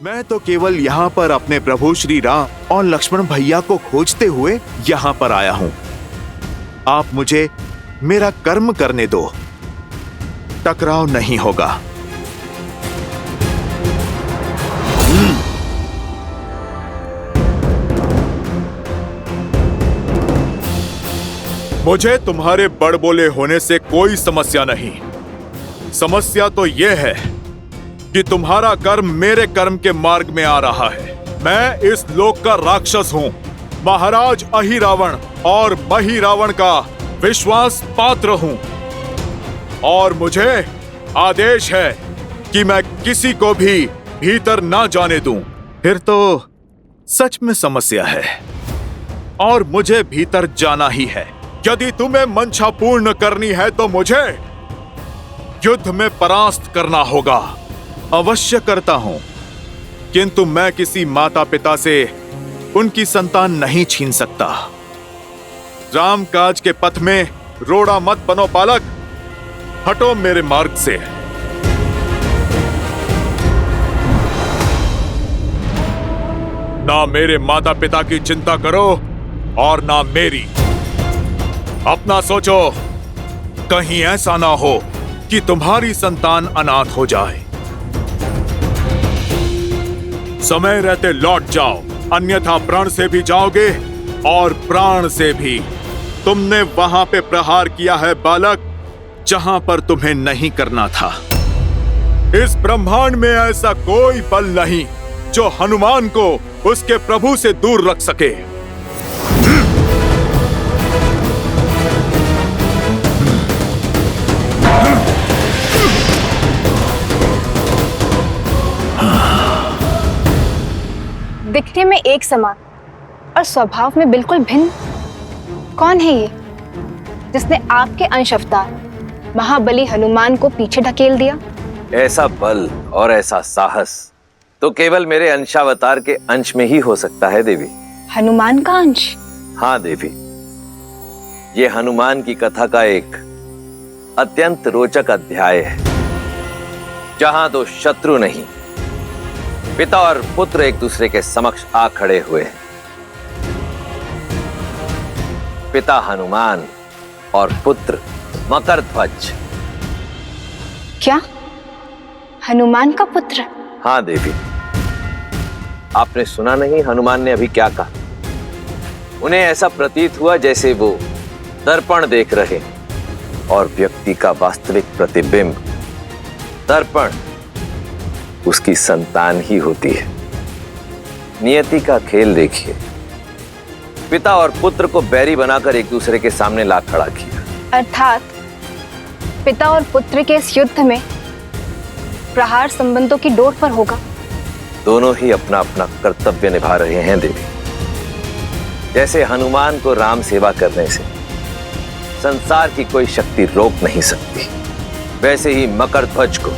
मैं तो केवल यहाँ पर अपने प्रभु श्री राम और लक्ष्मण भैया को खोजते हुए यहाँ पर आया हूँ। आप मुझे मेरा कर्म करने दो, टकराव नहीं होगा। मुझे तुम्हारे बड़बोले होने से कोई समस्या नहीं। समस्या तो यह है कि तुम्हारा कर्म मेरे कर्म के मार्ग में आ रहा है। मैं इस लोक का राक्षस हूँ, महाराज अहिरावण और महिरावण का विश्वास पात्र हूँ, और मुझे आदेश है कि मैं किसी को भी भीतर ना जाने दूं। फिर तो सच में समस्या है और मुझे भीतर जाना ही है। यदि तुम्हें मंशा पूर्ण करनी है तो मुझे युद्ध में परास्त करना होगा। अवश्य करता हूं, किंतु मैं किसी माता पिता से उनकी संतान नहीं छीन सकता। राम काज के पथ में रोड़ा मत बनो बालक, हटो मेरे मार्ग से। ना मेरे माता पिता की चिंता करो और ना मेरी। अपना सोचो, कहीं ऐसा ना हो कि तुम्हारी संतान अनाथ हो जाए। समय रहते लौट जाओ, अन्यथा प्राण से भी जाओगे और प्राण से भी। तुमने वहां पे प्रहार किया है बालक, जहां पर तुम्हें नहीं करना था। इस ब्रह्मांड में ऐसा कोई बल नहीं जो हनुमान को उसके प्रभु से दूर रख सके। दिखने में एक समान और स्वभाव में बिल्कुल भिन्न, कौन है ये जिसने आपके अंश अवतार महाबली हनुमान को पीछे ढकेल दिया? ऐसा बल और ऐसा साहस तो केवल मेरे अंशावतार के अंश में ही हो सकता है देवी। हनुमान का अंश? हाँ देवी, ये हनुमान की कथा का एक अत्यंत रोचक अध्याय है, जहां दो शत्रु नहीं, पिता और पुत्र एक दूसरे के समक्ष आ खड़े हुए हैं। पिता हनुमान और पुत्र मकरध्वज। क्या हनुमान का पुत्र? हाँ देवी, आपने सुना नहीं हनुमान ने अभी क्या कहा? उन्हें ऐसा प्रतीत हुआ जैसे वो दर्पण देख रहे और व्यक्ति का वास्तविक प्रतिबिंब दर्पण उसकी संतान ही होती है। नियति का खेल देखिए, पिता और पुत्र को बैरी बनाकर एक दूसरे के सामने ला खड़ा किया। अर्थात पिता और पुत्र के इस युद्ध में प्रहार संबंधों की डोर पर होगा। दोनों ही अपना अपना कर्तव्य निभा रहे हैं देवी। जैसे हनुमान को राम सेवा करने से संसार की कोई शक्ति रोक नहीं सकती, वैसे ही मकरध्वज को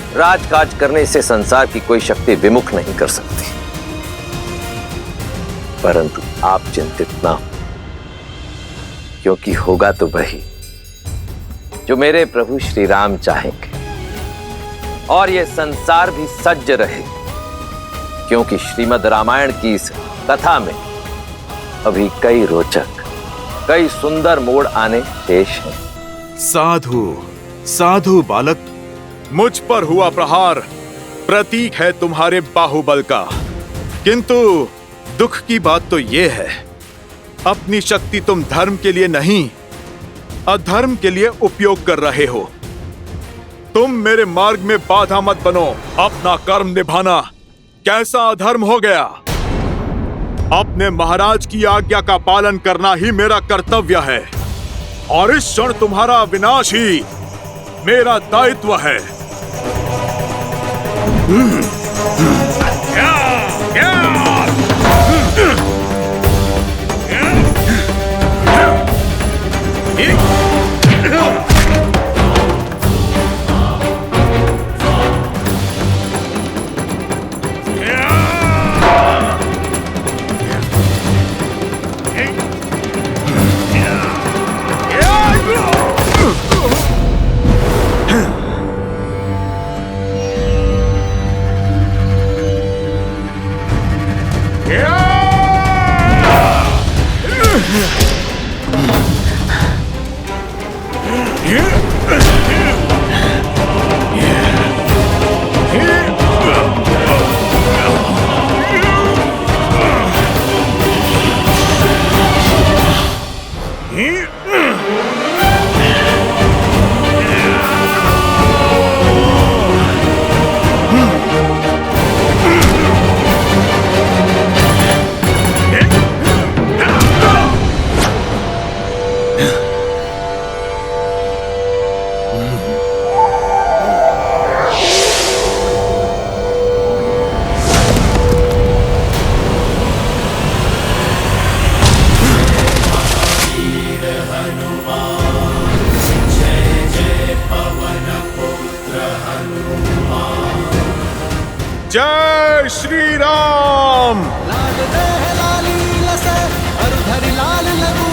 राजकाज करने से संसार की कोई शक्ति विमुख नहीं कर सकती। परंतु आप चिंतित ना हो, क्योंकि होगा तो वही जो मेरे प्रभु श्री राम चाहेंगे, और यह संसार भी सज्ज रहे, क्योंकि श्रीमद् रामायण की इस कथा में अभी कई रोचक, कई सुंदर मोड़ आने शेष हैं। साधु साधु बालक, मुझ पर हुआ प्रहार प्रतीक है तुम्हारे बाहुबल का, किंतु दुख की बात तो यह है, अपनी शक्ति तुम धर्म के लिए नहीं, अधर्म के लिए उपयोग कर रहे हो। तुम मेरे मार्ग में बाधा मत बनो। अपना कर्म निभाना कैसा अधर्म हो गया? अपने महाराज की आज्ञा का पालन करना ही मेरा कर्तव्य है, और इस क्षण तुम्हारा विनाश ही मेरा दायित्व है। जय श्री राम। लाल देह लाली लसे अरुधरि लाल लगू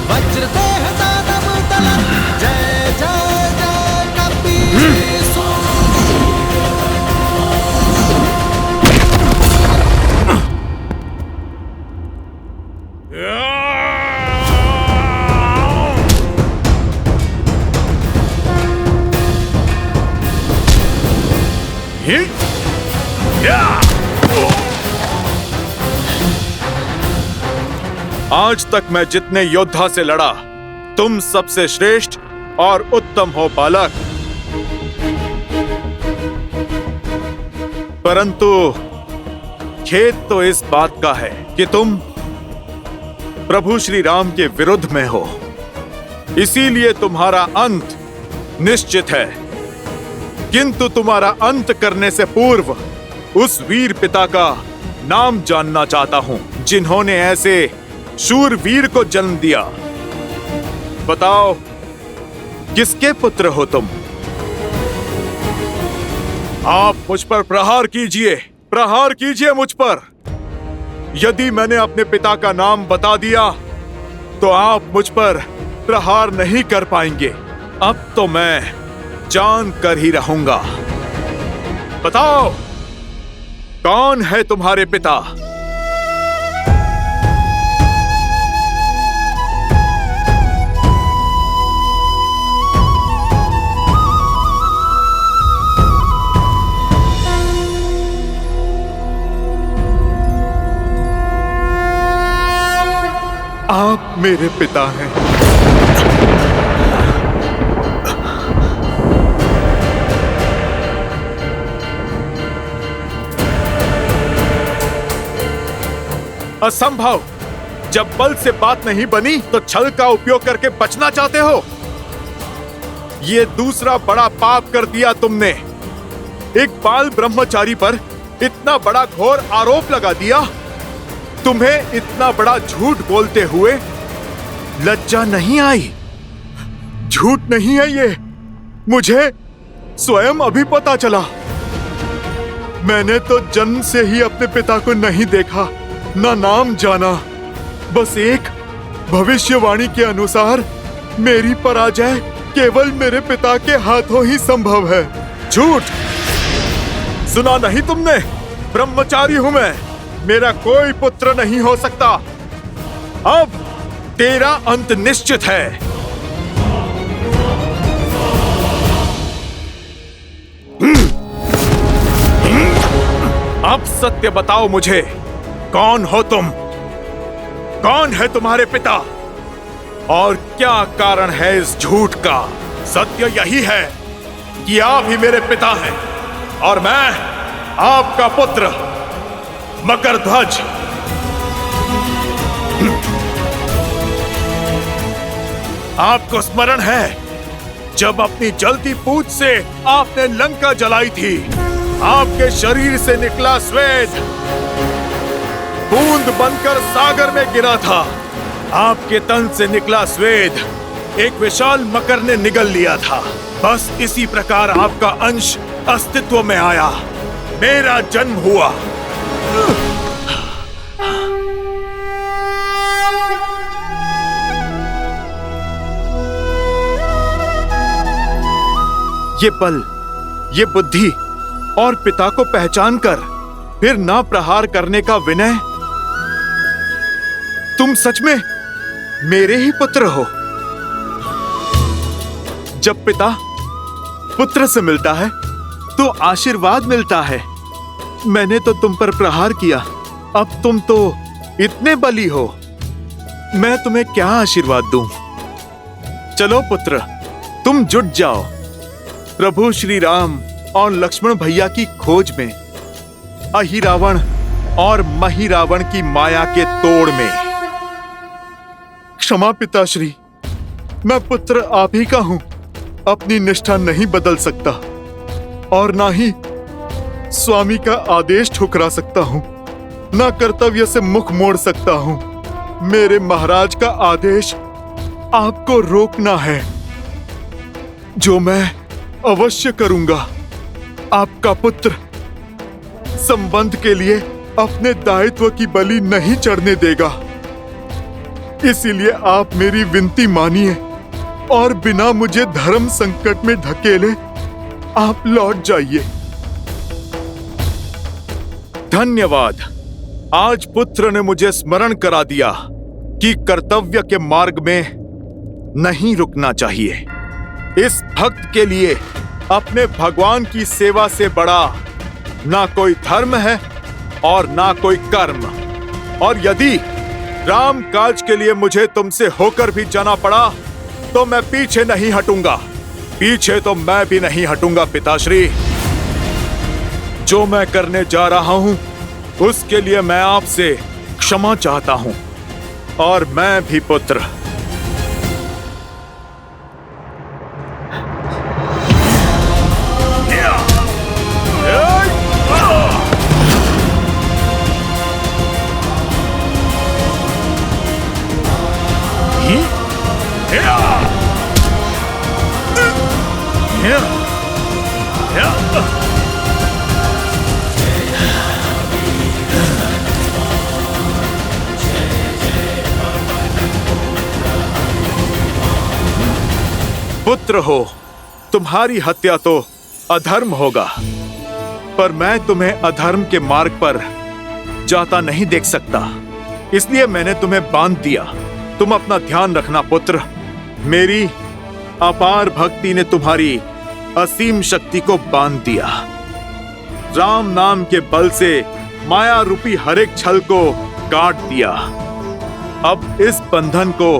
वज्र देह दानव तलन जय जय जय कपीसु। आज तक मैं जितने योद्धा से लड़ा, तुम सबसे श्रेष्ठ और उत्तम हो बालक। परंतु खेद तो इस बात का है कि तुम प्रभु श्री राम के विरुद्ध में हो। इसीलिए तुम्हारा अंत निश्चित है। किंतु तुम्हारा अंत करने से पूर्व उस वीर पिता का नाम जानना चाहता हूं जिन्होंने ऐसे शूरवीर को जन्म दिया। बताओ, किसके पुत्र हो तुम? आप मुझ पर प्रहार कीजिए मुझ पर। यदि मैंने अपने पिता का नाम बता दिया तो आप मुझ पर प्रहार नहीं कर पाएंगे। अब तो मैं जान कर ही रहूंगा। बताओ, कौन है तुम्हारे पिता? आप मेरे पिता हैं। असंभव। जब बल से बात नहीं बनी तो छल का उपयोग करके बचना चाहते हो। ये दूसरा बड़ा पाप कर दिया तुमने। एक बाल ब्रह्मचारी पर इतना बड़ा घोर आरोप लगा दिया। तुम्हें इतना बड़ा झूठ बोलते हुए लज्जा नहीं आई? झूठ नहीं है ये, मुझे स्वयं अभी पता चला। मैंने तो जन्म से ही अपने पिता को नहीं देखा, ना नाम जाना। बस एक भविष्यवाणी के अनुसार मेरी पराजय केवल मेरे पिता के हाथों ही संभव है। झूठ! सुना नहीं तुमने? ब्रह्मचारी हूं मैं, मेरा कोई पुत्र नहीं हो सकता। अब तेरा अंत निश्चित है। अब सत्य बताओ मुझे, कौन हो तुम? कौन है तुम्हारे पिता? और क्या कारण है इस झूठ का? सत्य यही है कि आप ही मेरे पिता हैं और मैं आपका पुत्र मकरध्वज। आपको स्मरण है जब अपनी जलती पूंछ से आपने लंका जलाई थी? आपके शरीर से निकला स्वेद बूंद बनकर सागर में गिरा था। आपके तन से निकला स्वेद एक विशाल मकर ने निगल लिया था। बस इसी प्रकार आपका अंश अस्तित्व में आया, मेरा जन्म हुआ। ये बल, ये बुद्धि और पिता को पहचान कर फिर ना प्रहार करने का विनय। तुम सच में मेरे ही पुत्र हो। जब पिता पुत्र से मिलता है तो आशीर्वाद मिलता है। मैंने तो तुम पर प्रहार किया, अब तुम तो इतने बली हो, मैं तुम्हें क्या आशीर्वाद दूं? चलो पुत्र, तुम जुट जाओ प्रभु श्री राम और लक्ष्मण भैया की खोज में, अहिरावण और महिरावण की माया के तोड़ में। क्षमा पिताश्री, मैं पुत्र आप ही का हूं। अपनी निष्ठा नहीं बदल सकता और ना ही स्वामी का आदेश ठुकरा सकता हूं, ना कर्तव्य से मुख मोड़ सकता हूं। मेरे महाराज का आदेश आपको रोकना है, जो मैं अवश्य करूंगा। आपका पुत्र संबंध के लिए अपने दायित्व की बलि नहीं चढ़ने देगा। इसीलिए आप मेरी विनती मानिए और बिना मुझे धर्म संकट में धकेले आप लौट जाइए। धन्यवाद। आज पुत्र ने मुझे स्मरण करा दिया कि कर्तव्य के मार्ग में नहीं रुकना चाहिए। इस भक्त के लिए अपने भगवान की सेवा से बड़ा ना कोई धर्म है और ना कोई कर्म। और यदि राम काज के लिए मुझे तुमसे होकर भी जाना पड़ा तो मैं पीछे नहीं हटूंगा। पीछे तो मैं भी नहीं हटूंगा पिताश्री। जो मैं करने जा रहा हूं उसके लिए मैं आपसे क्षमा चाहता हूं। और मैं भी पुत्र। पुत्र हो, तुम्हारी हत्या तो अधर्म होगा, पर मैं तुम्हें अधर्म के मार्ग पर जाता नहीं देख सकता। इसलिए मैंने तुम्हें बांध दिया। तुम अपना ध्यान रखना पुत्र। मेरी अपार भक्ति ने तुम्हारी असीम शक्ति को बांध दिया। राम नाम के बल से माया रूपी हर एक छल को काट दिया। अब इस बंधन को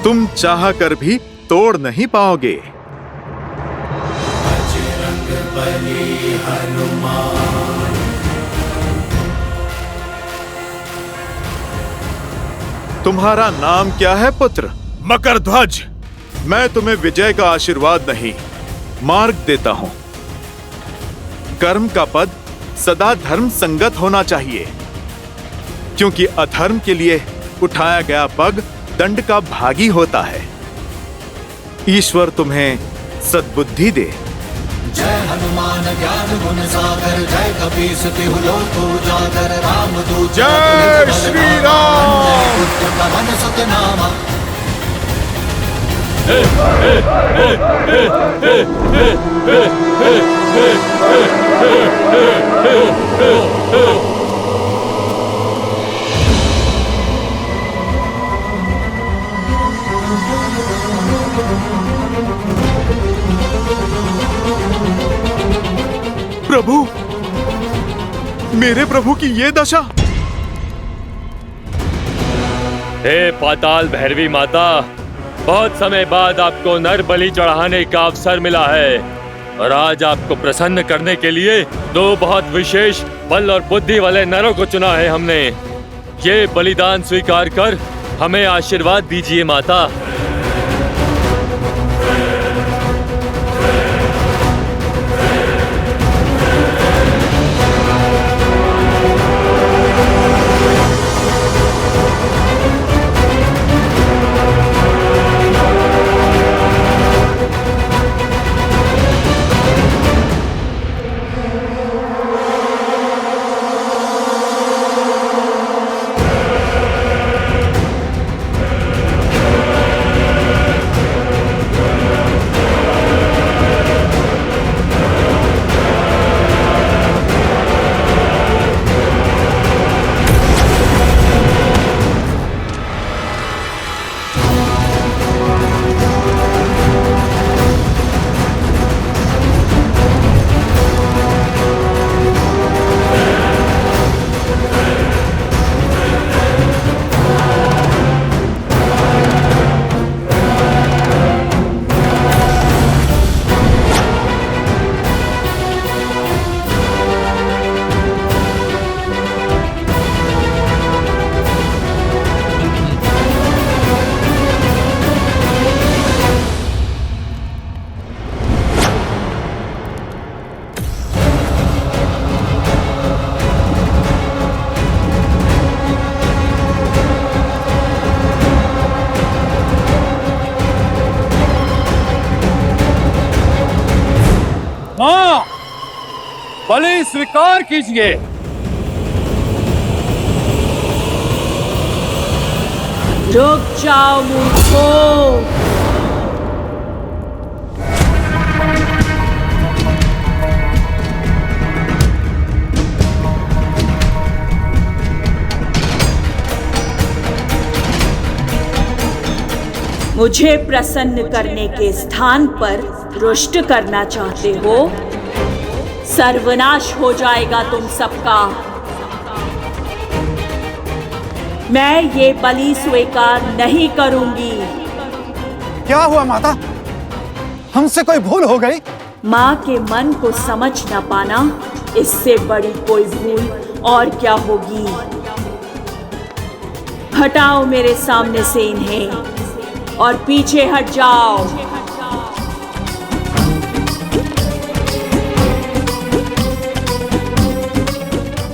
तुम चाह कर भी तोड़ नहीं पाओगे। बजरंगबली हनुमान। तुम्हारा नाम क्या है पुत्र? मकरध्वज। मैं तुम्हें विजय का आशीर्वाद नहीं, मार्ग देता हूं। कर्म का पद सदा धर्म संगत होना चाहिए, क्योंकि अधर्म के लिए उठाया गया पग दंड का भागी होता है। ईश्वर तुम्हें सद्बुद्धि दे। जय हनुमान ज्ञान गुण सागर, जय कपीस तिहु लोक उजागर, रामदूत जय श्री राम। पुत्र पवन सुत नामा। प्रभु, मेरे प्रभु की ये दशा। हे पाताल भैरवी माता, बहुत समय बाद आपको नर बलि चढ़ाने का अवसर मिला है और आज आपको प्रसन्न करने के लिए दो बहुत विशेष बल और बुद्धि वाले नरों को चुना है हमने। ये बलिदान स्वीकार कर हमें आशीर्वाद दीजिए माता। बलि स्वीकार कीजिए। रुक जाओ मूर्खों। मुझे प्रसन्न करने के स्थान पर रुष्ट करना चाहते हो? सर्वनाश हो जाएगा तुम सबका। मैं ये बलि स्वीकार नहीं करूंगी। क्या हुआ माता? हमसे कोई भूल हो गई? माँ के मन को समझ न पाना, इससे बड़ी कोई भूल और क्या होगी। हटाओ मेरे सामने से इन्हें और पीछे हट जाओ।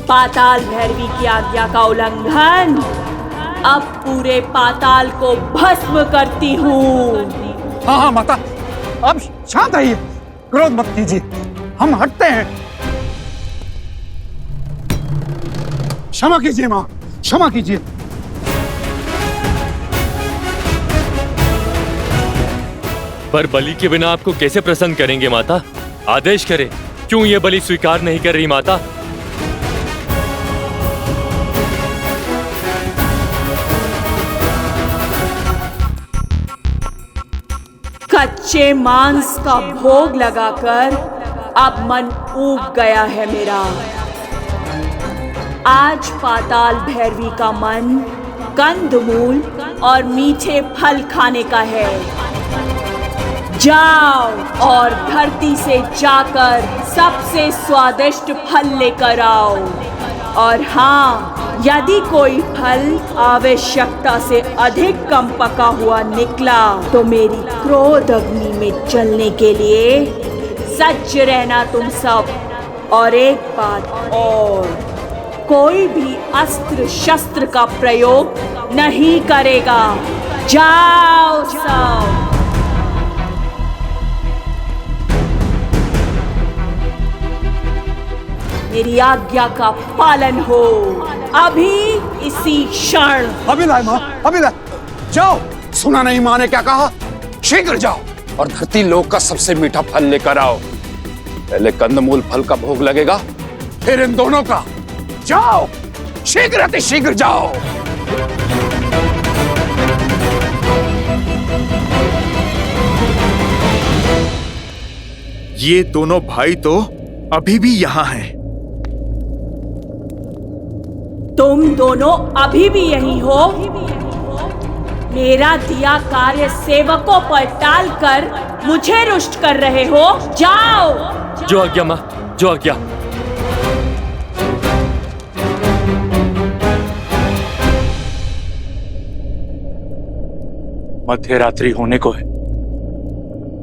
पाताल भैरवी की आज्ञा का उल्लंघन। अब पूरे पाताल को भस्म करती हूँ। हाँ हाँ माता, अब शांत रहिए, क्रोध मत कीजिए, हम हटते हैं। क्षमा कीजिए माँ, क्षमा कीजिए। पर बलि के बिना आपको कैसे प्रसन्न करेंगे माता? आदेश करें, क्यों ये बलि स्वीकार नहीं कर रही माता? कच्चे मांस का भोग लगाकर अब मन ऊब गया है मेरा। आज पाताल भैरवी का मन कंदमूल और मीठे फल खाने का है। जाओ और धरती से जाकर सबसे स्वादिष्ट फल लेकर आओ। और हाँ, यदि कोई फल आवश्यकता से अधिक कम पका हुआ निकला तो मेरी क्रोध अग्नि में जलने के लिए सज्ज रहना तुम सब। और एक बात और, कोई भी अस्त्र शस्त्र का प्रयोग नहीं करेगा। जाओ सब। मेरी आज्ञा का पालन हो अभी इसी क्षण। अभी लाए माँ, अभी लाए। जाओ, सुना नहीं माँ ने क्या कहा? शीघ्र जाओ और धरती लोक का सबसे मीठा फल लेकर आओ। पहले कंदमूल फल का भोग लगेगा, फिर इन दोनों का। जाओ, शीघ्र अति शीघ्र जाओ। ये दोनों भाई तो अभी भी यहाँ हैं। तुम दोनों अभी भी यही हो? मेरा दिया कार्य सेवकों पर टालकर मुझे रुष्ट कर रहे हो? जाओ। जो आज्ञा माँ, जो आज्ञा। मध्य रात्रि होने को है,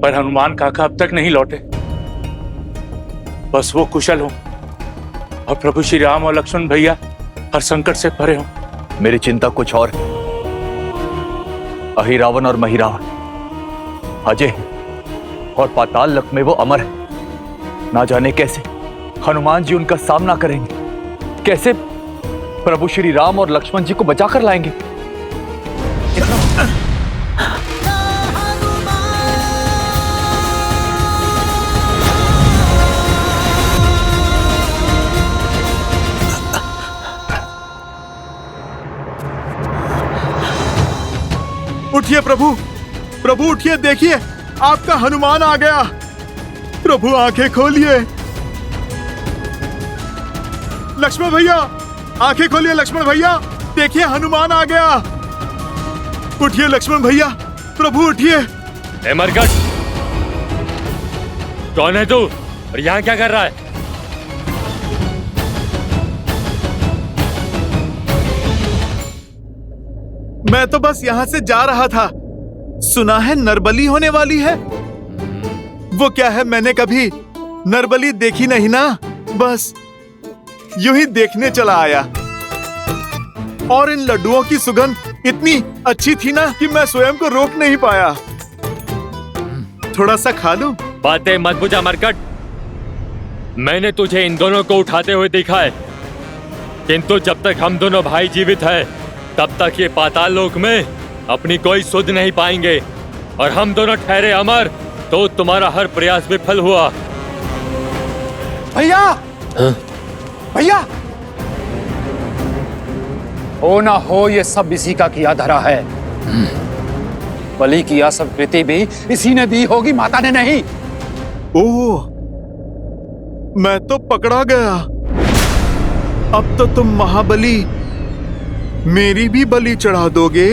पर हनुमान काका अब तक नहीं लौटे। बस वो कुशल हो और प्रभु श्री राम और लक्ष्मण भैया हर संकट से परे हो। मेरी चिंता कुछ और। अहिरावण और महिरावण अजय और पाताल लोक में वो अमर है। ना जाने कैसे हनुमान जी उनका सामना करेंगे, कैसे प्रभु श्री राम और लक्ष्मण जी को बचाकर लाएंगे। उठिए प्रभु, प्रभु उठिए, देखिए आपका हनुमान आ गया। प्रभु आंखें खोलिए। लक्ष्मण भैया, आंखें खोलिए लक्ष्मण भैया, देखिए हनुमान आ गया। उठिए लक्ष्मण भैया, प्रभु उठिए। ए मरकट, कौन है तू और यहाँ क्या कर रहा है? मैं तो बस यहाँ से जा रहा था। सुना है नरबली होने वाली है। वो क्या है, मैंने कभी नरबली देखी नहीं ना, बस यूं ही देखने चला आया। और इन लड्डुओं की सुगंध इतनी अच्छी थी ना कि मैं स्वयं को रोक नहीं पाया। थोड़ा सा खा लूं? बातें मत बुझा मरकट। मैंने तुझे इन दोनों को उठाते हुए देखा है, किंतु जब तक हम दोनों भाई जीवित हैं, तब तक ये पाताल लोक में अपनी कोई सुध नहीं पाएंगे। और हम दोनों ठहरे अमर तो तुम्हारा हर प्रयास विफल हुआ। भैया, भैया, हो ना हो ये सब इसी का किया धरा है। बलि की यह सब कृति भी इसी ने दी होगी, माता ने नहीं। ओह, मैं तो पकड़ा गया। अब तो तुम महाबली मेरी भी बलि चढ़ा दोगे।